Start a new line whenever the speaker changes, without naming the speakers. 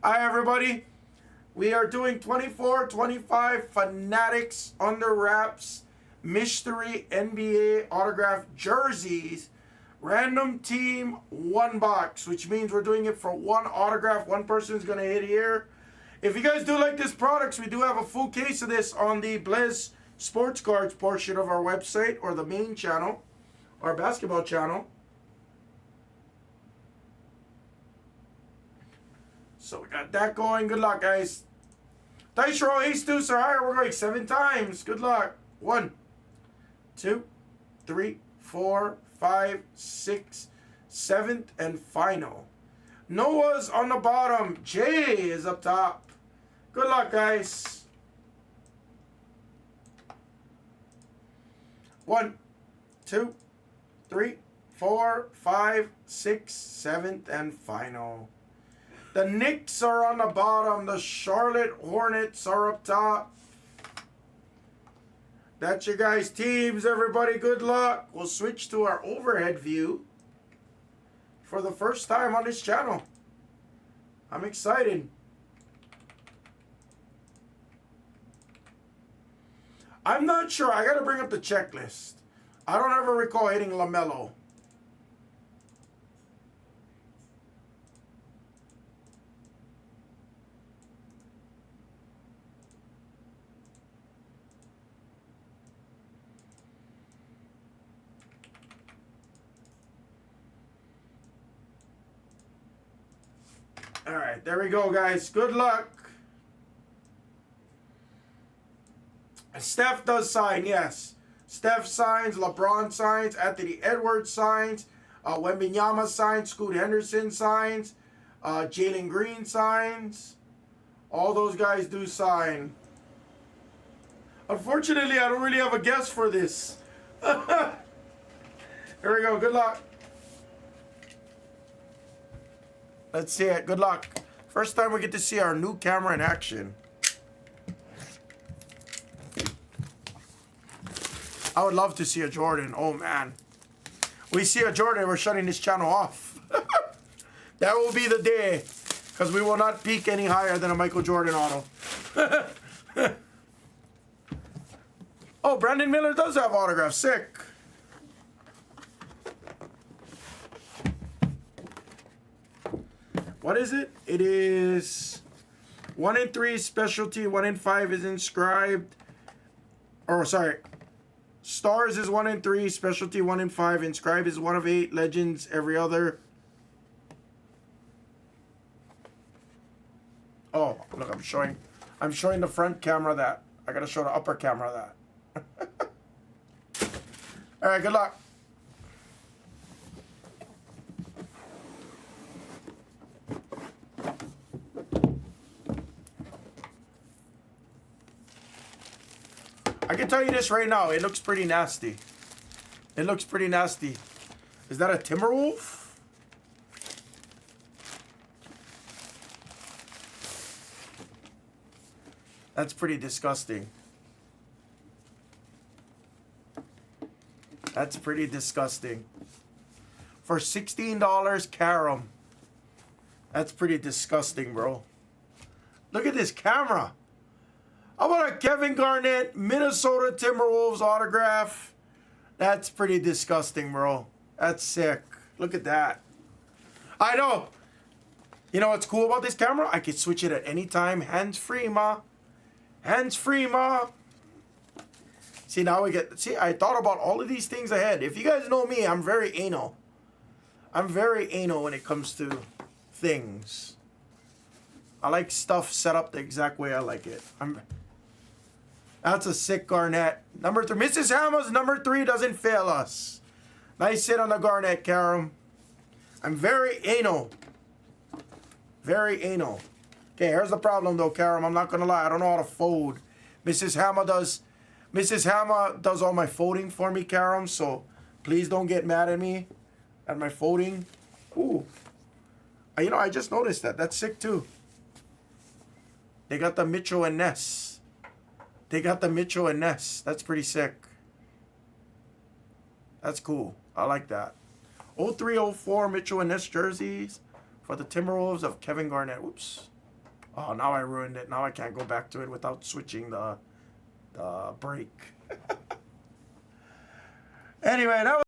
Hi, everybody. We are doing 24-25 Fanatics under wraps mystery NBA autograph jerseys. Random team, one box, which means we're doing it for one autograph. One person's going to hit here. If you guys do like this products, we do have a full case of this on the Blez Sports Cards portion of our website, or the main channel, our basketball channel. So we got that going. Good luck, guys. Dice roll ace deuce or higher. We're going 7 times. Good luck. 1, 2, 3, 4, 5, 6, 7th, and final. Noah's on the bottom. Jay is up top. Good luck, guys. 1, 2, 3, 4, 5, 6, 7th, and final. The Knicks are on the bottom. The Charlotte Hornets are up top. That's your guys' teams, everybody. Good luck. We'll switch to our overhead view for the first time on this channel. I'm excited. I'm not sure. I got to bring up the checklist. I don't ever recall hitting LaMelo. All right, there we go, guys. Good luck. Steph does sign, yes. Steph signs, LeBron signs, Anthony Edwards signs, Wembanyama signs, Scoot Henderson signs, Jalen Green signs. All those guys do sign. Unfortunately, I don't really have a guess for this. Here we go. Good luck. Let's see it. Good luck. First time we get to see our new camera in action. I would love to see a Jordan. Oh, man. We see a Jordan, we're shutting this channel off. That will be the day. Because we will not peak any higher than a Michael Jordan auto. Oh, Brandon Miller does have autographs. Sick. What is it? It is 1 in 3 specialty, 1 in 5 is inscribed. Or sorry, stars is 1 in 3, specialty 1 in 5, inscribed is 1 of 8, legends every other. Oh, look, I'm showing the front camera that. I gotta show the upper camera that. All right, good luck. I can tell you this right now. It looks pretty nasty. It looks pretty nasty. Is that a Timberwolf? That's pretty disgusting. That's pretty disgusting. For $16, Karam. That's pretty disgusting, bro. Look at this camera. How about a Kevin Garnett, Minnesota Timberwolves autograph? That's pretty disgusting, bro. That's sick. Look at that. I know. You know what's cool about this camera? I can switch it at any time. Hands-free, ma. Hands-free, ma. See, now we get... See, I thought about all of these things ahead. If you guys know me, I'm very anal. I'm very anal when it comes to things. I like stuff set up the exact way I like it. That's a sick Garnett. Number 3. Mrs. Hammer's number 3 doesn't fail us. Nice hit on the Garnett, Karam. I'm very anal. Very anal. Okay, here's the problem, though, Karam. I'm not going to lie. I don't know how to fold. Mrs. Hammer does all my folding for me, Karam. So please don't get mad at me at my folding. Ooh. You know, I just noticed that. That's sick, too. They got the Mitchell and Ness. They got the Mitchell and Ness. That's pretty sick. That's cool. I like that. 03-04 Mitchell and Ness jerseys for the Timberwolves of Kevin Garnett. Oops. Oh, now I ruined it. Now I can't go back to it without switching the brake. Anyway, that was